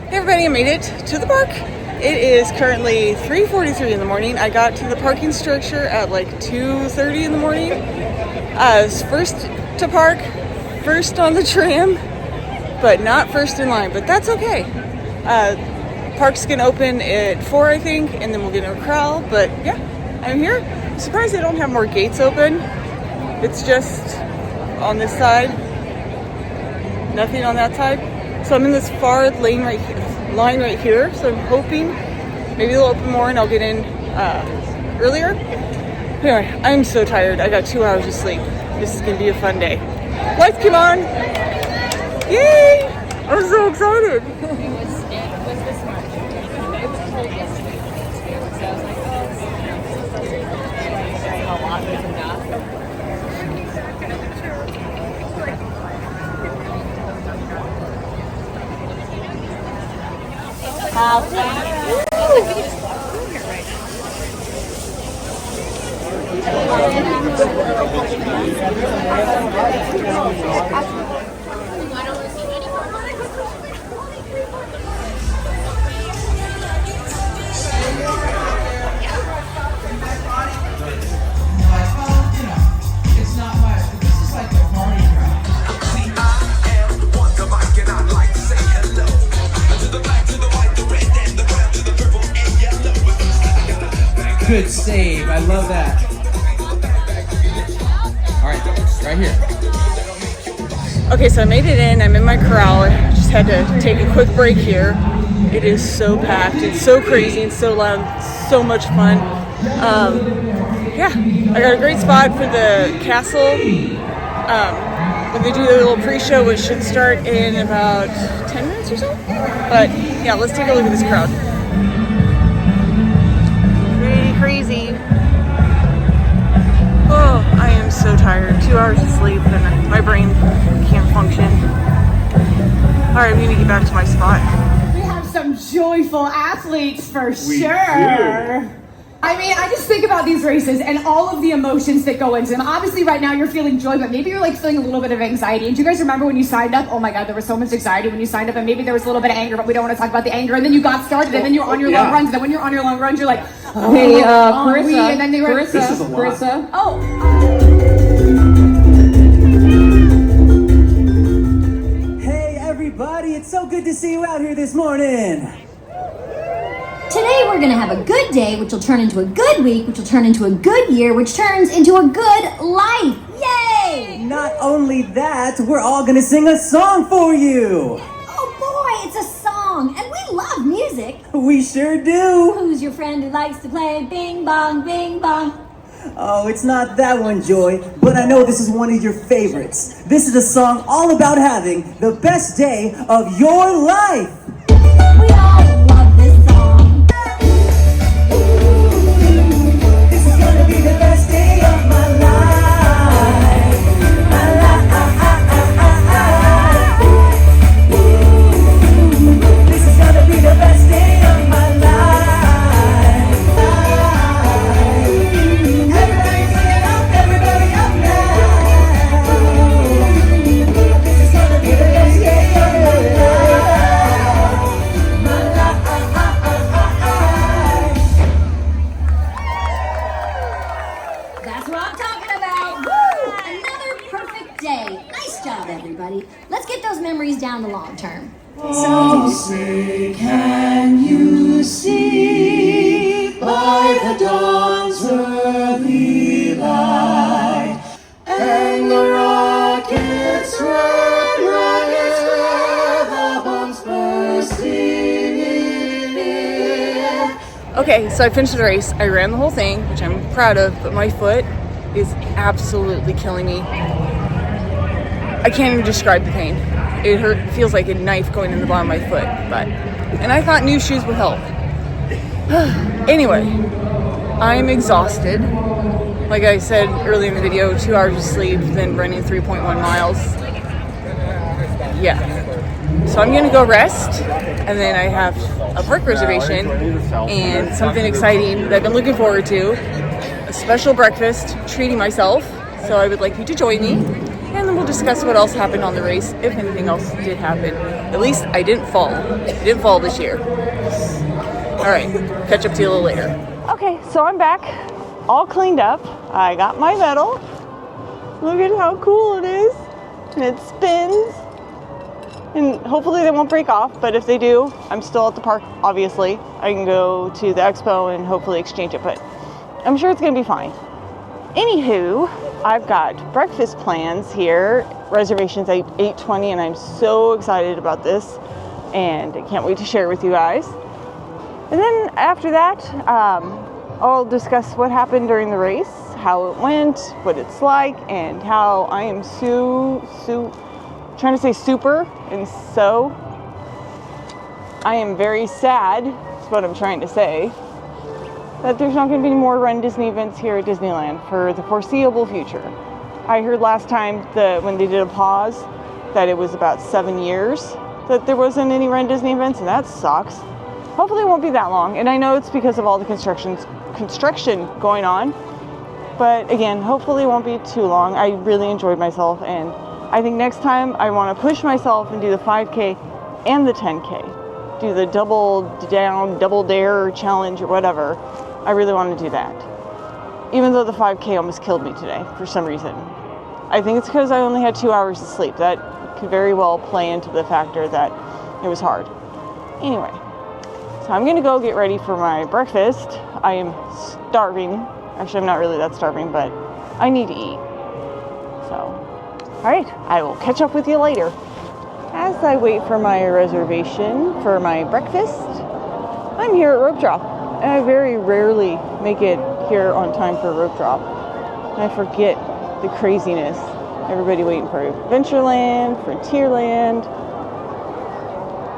Hey everybody, I made it to the park. It is currently 3:43 in the morning. I got to the parking structure at like 2:30 in the morning. I was first to park, first on the tram, but not first in line, but that's okay. Park's gonna open at 4, I think, and then we'll get in a corral, but yeah, I'm here. I'm surprised they don't have more gates open. It's just on this side, nothing on that side. So I'm in this far line right here. So I'm hoping maybe they'll open more and I'll get in earlier. Anyway, I'm so tired. I got 2 hours of sleep. This is gonna be a fun day. Lights came on. Yay! I'm so excited. It was this much. It was cold yesterday. So I was like, oh, a lot was enough. How Good save. I love that. All right, right here. Okay, so I made it in. I'm in my corral. I just had to take a quick break here. It is so packed. It's so crazy and so loud. So much fun. Yeah, I got a great spot for the castle. When they do their little pre-show, which should start in about 10 minutes or so. But yeah, let's take a look at this crowd. Crazy. Oh, I am so tired. 2 hours of sleep and my brain can't function. Alright, I'm gonna get back to my spot. We have some joyful athletes for sure. I mean, I just think about these races and all of the emotions that go into them. Obviously, right now you're feeling joy, but maybe you're like feeling a little bit of anxiety. And do you guys remember when you signed up? Oh my God, there was so much anxiety when you signed up, and maybe there was a little bit of anger, but we don't want to talk about the anger. And then you got started, and then you're on your long runs. And then when you're on your long runs, you're like, oh, hey, Carissa. And then they were, Carissa. Oh. Hey everybody, it's so good to see you out here this morning. Today we're going to have a good day, which will turn into a good week, which will turn into a good year, which turns into a good life. Yay! Not only that, we're all gonna sing a song for you. Oh boy, it's a song, and we love music. We sure do. Who's your friend who likes to play bing bong, bing bong? Oh, it's not that one, Joy, but I know this is one of your favorites. This is a song all about having the best day of your life. We all love this song. This is gonna be the best day of my life. This is gonna be the best day of my life. Everybody sing it up, everybody up now. This is gonna be the best day of my life. My life. That's what I'm talking about. Woo! Another perfect day. Nice job, everybody. Let's get those memories down the long term. Oh, say, can you see by the dawn's early light and the rocket's red bombs bursting in air? Okay, so I finished the race. I ran the whole thing, which I'm proud of, but my foot is absolutely killing me. I can't even describe the pain. It feels like a knife going in the bottom of my foot, and I thought new shoes would help. Anyway, I'm exhausted. Like I said earlier in the video, 2 hours of sleep, then running 3.1 miles. Yeah. So I'm gonna go rest, and then I have a park reservation and something exciting that I've been looking forward to. A special breakfast, treating myself. So I would like you to join me, and then we'll discuss what else happened on the race, if anything else did happen. At least I didn't fall. I didn't fall this year. All right, catch up to you a little later. Okay, so I'm back, all cleaned up. I got my medal. Look at how cool it is. And it spins. And hopefully they won't break off, but if they do, I'm still at the park, obviously. I can go to the expo and hopefully exchange it, but I'm sure it's gonna be fine. Anywho, I've got breakfast plans here, reservations at 8:20, and I'm so excited about this, and I can't wait to share with you guys. And then after that, I'll discuss what happened during the race, how it went, what it's like, and how I am trying to say super, and so I am very sad, is what I'm trying to say, that there's not going to be any more RunDisney events here at Disneyland for the foreseeable future. I heard last time that when they did a pause, that it was about 7 years that there wasn't any RunDisney events, and that sucks. Hopefully it won't be that long, and I know it's because of all the construction going on, but again, hopefully it won't be too long. I really enjoyed myself, and I think next time I want to push myself and do the 5K and the 10K. Do the double down, double dare challenge or whatever. I really want to do that. Even though the 5K almost killed me today for some reason. I think it's because I only had 2 hours of sleep. That could very well play into the factor that it was hard. Anyway, so I'm going to go get ready for my breakfast. I am starving. Actually, I'm not really that starving, but I need to eat. So, all right, I will catch up with you later. As I wait for my reservation for my breakfast, I'm here at rope drop. And I very rarely make it here on time for rope drop. And I forget the craziness. Everybody waiting for Adventureland, Frontierland.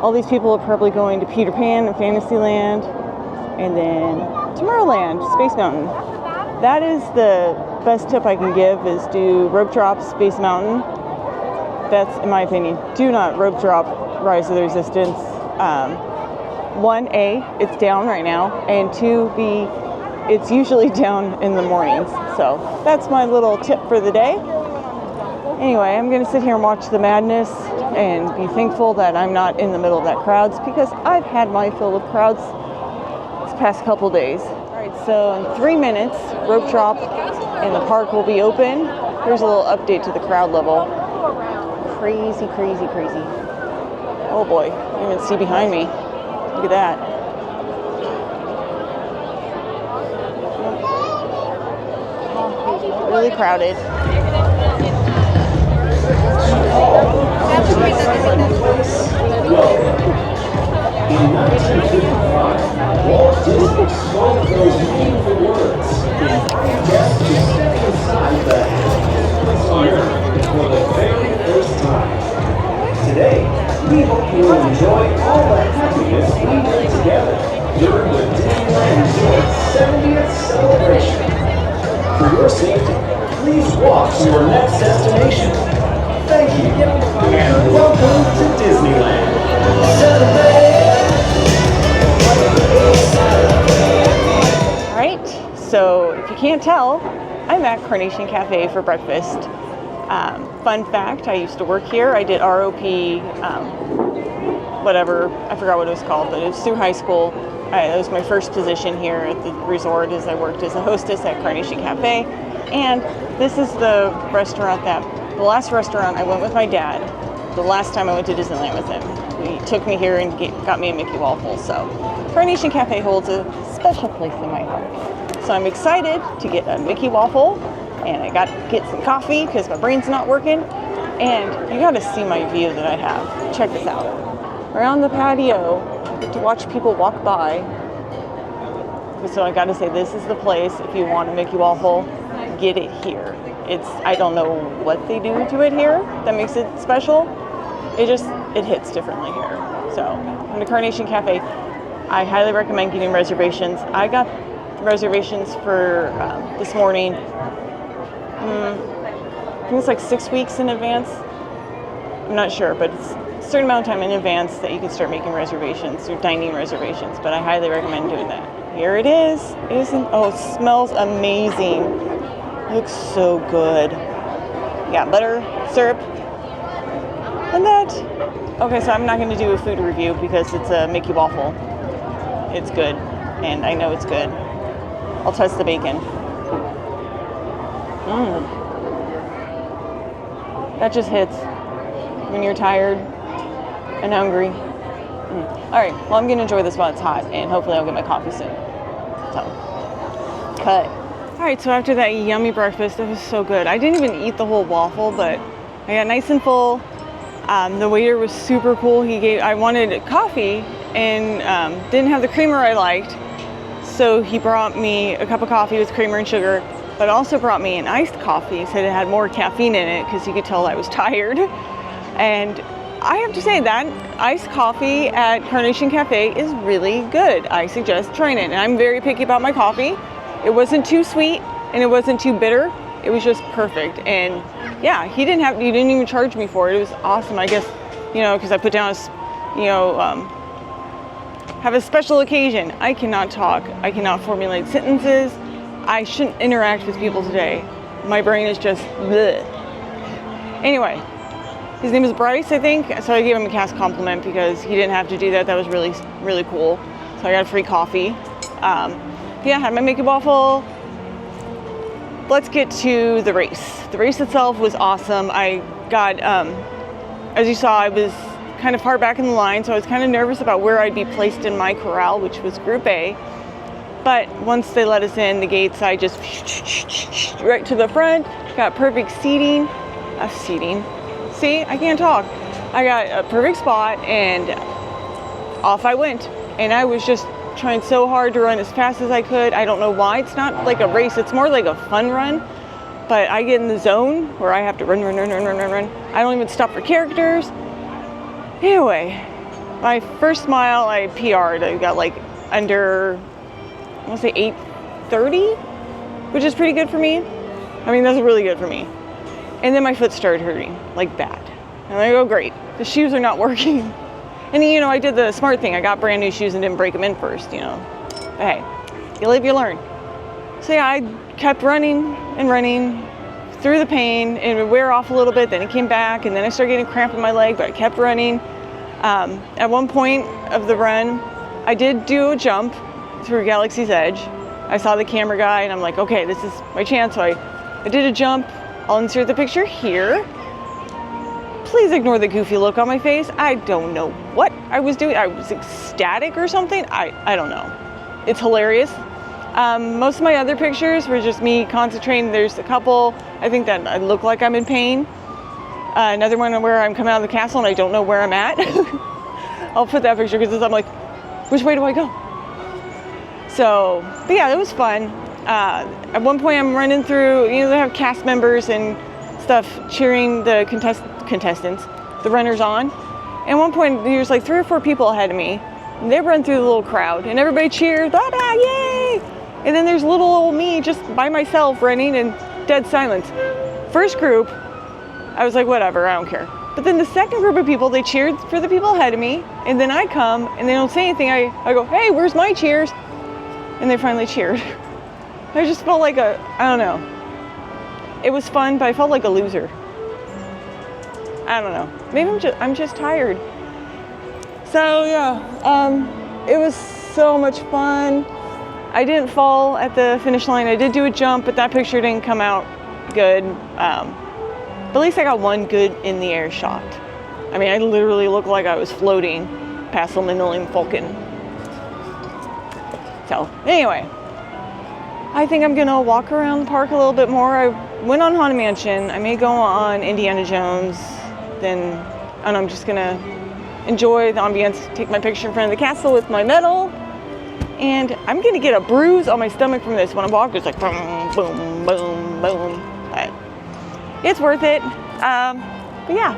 All these people are probably going to Peter Pan and Fantasyland. And then Tomorrowland, Space Mountain. That is the best tip I can give, is do rope drop Space Mountain. That's, in my opinion, do not rope drop Rise of the Resistance. 1A, it's down right now, and 2B, it's usually down in the mornings. So that's my little tip for the day. Anyway, I'm going to sit here and watch the madness and be thankful that I'm not in the middle of that crowds, because I've had my fill of crowds this past couple days. All right, so in 3 minutes, rope drop and the park will be open. Here's a little update to the crowd level. Crazy, crazy, crazy. Oh boy, you can even see behind me. Look at that. Really crowded. In 1955, Walt Disney spoke those meaningful words. Guests to step inside the happiest place on earth for the very first time. Today, we hope you will enjoy all the happiness we bring together during the Disneyland Resort 70th celebration. For your safety, please walk to your next destination. Thank you, and welcome to Disneyland. All right, so if you can't tell, I'm at Carnation Cafe for breakfast. Fun fact, I used to work here. I did ROP, whatever, I forgot what it was called, but it was through high school. That was my first position here at the resort, as I worked as a hostess at Carnation Cafe. And this is the restaurant the last restaurant I went with my dad, the last time I went to Disneyland with him. He took me here and got me a Mickey waffle. So Carnation Cafe holds a special place in my heart. So I'm excited to get a Mickey waffle, and I got to get some coffee because my brain's not working. And you got to see my view that I have. Check this out. Around the patio, I get to watch people walk by. So I got to say, this is the place. If you want a Mickey waffle, get it here. I don't know what they do to it here that makes it special. It hits differently here. So, in the Carnation Cafe, I highly recommend getting reservations. I got reservations for this morning. I think it's like 6 weeks in advance. I'm not sure, but it's a certain amount of time in advance that you can start making reservations or dining reservations. But I highly recommend doing that. Here it is. It smells amazing. Looks so good. Yeah, butter, syrup, and that. Okay, so I'm not going to do a food review because it's a Mickey waffle. It's good, and I know it's good. I'll test the bacon. That just hits when you're tired and hungry. All right, well, I'm gonna enjoy this while it's hot, and hopefully I'll get my coffee soon. So, cut. All right, so after that yummy breakfast, it was so good. I didn't even eat the whole waffle, but I got nice and full. The waiter was super cool. I wanted coffee and didn't have the creamer I liked, so he brought me a cup of coffee with creamer and sugar, but also brought me an iced coffee. He said it had more caffeine in it because he could tell I was tired. And I have to say that iced coffee at Carnation Cafe is really good. I suggest trying it. And I'm very picky about my coffee. It wasn't too sweet and it wasn't too bitter. It was just perfect. And yeah, he didn't even charge me for it. It was awesome. I guess, because I put down have a special occasion. I cannot talk. I cannot formulate sentences. I shouldn't interact with people today. My brain is just bleh. Anyway, his name is Bryce, I think. So I gave him a cast compliment because he didn't have to do that. That was really, really cool. So I got free coffee. Yeah, I had my Mickey waffle. Let's get to the race. The race itself was awesome. I got, as you saw, I was kind of far back in the line, so I was kind of nervous about where I'd be placed in my corral, which was Group A. But once they let us in the gates, I just right to the front, got perfect seating. See, I can't talk. I got a perfect spot and off I went. And I was just trying so hard to run as fast as I could. I don't know why. It's not like a race. It's more like a fun run. But I get in the zone where I have to run. I don't even stop for characters. Anyway, my first mile I PR'd. I got like under, I want to say 8:30, which is pretty good for me. I mean, that's really good for me. And then my foot started hurting, like bad. And I go, great, the shoes are not working. And I did the smart thing. I got brand new shoes and didn't break them in first, But hey, you live, you learn. So yeah, I kept running through the pain, and it would wear off a little bit, then it came back, and then I started getting a cramp in my leg, but I kept running. At one point of the run, I did do a jump through Galaxy's Edge. I saw the camera guy, and I'm like, okay, this is my chance. So I did a jump. I'll insert the picture here. Please ignore the goofy look on my face. I don't know what I was doing. I was ecstatic or something. I don't know. It's hilarious. Most of my other pictures were just me concentrating. There's a couple, I think that I look like I'm in pain. Another one where I'm coming out of the castle and I don't know where I'm at. I'll put that picture because I'm like, which way do I go? So, but yeah, it was fun. At one point I'm running through, they have cast members and stuff cheering the contestants, the runners on. And at one point there's like 3 or 4 people ahead of me. And they run through the little crowd and everybody cheers, ah, yay! And then there's little old me just by myself running in dead silence. First group, I was like, whatever, I don't care. But then the second group of people, they cheered for the people ahead of me. And then I come and they don't say anything. I go, hey, where's my cheers? And they finally cheered. I just felt like I don't know. It was fun, but I felt like a loser. I don't know. Maybe I'm just tired. So yeah, it was so much fun. I didn't fall at the finish line. I did do a jump, but that picture didn't come out good. But at least I got one good in the air shot. I mean, I literally looked like I was floating past the Millennium Falcon. So anyway, I think I'm gonna walk around the park a little bit more. I went on Haunted Mansion. I may go on Indiana Jones. Then, and I'm just gonna enjoy the ambience, take my picture in front of the castle with my medal. And I'm gonna get a bruise on my stomach from this when I walk. It's like boom, boom, boom, boom. But it's worth it. But yeah,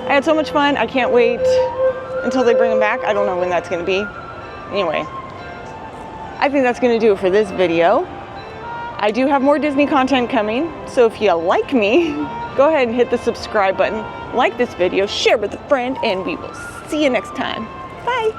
I had so much fun. I can't wait until they bring them back. I don't know when that's gonna be. Anyway, I think that's gonna do it for this video. I do have more Disney content coming, so if you like me, go ahead and hit the subscribe button, like this video, share with a friend, and we will see you next time. Bye.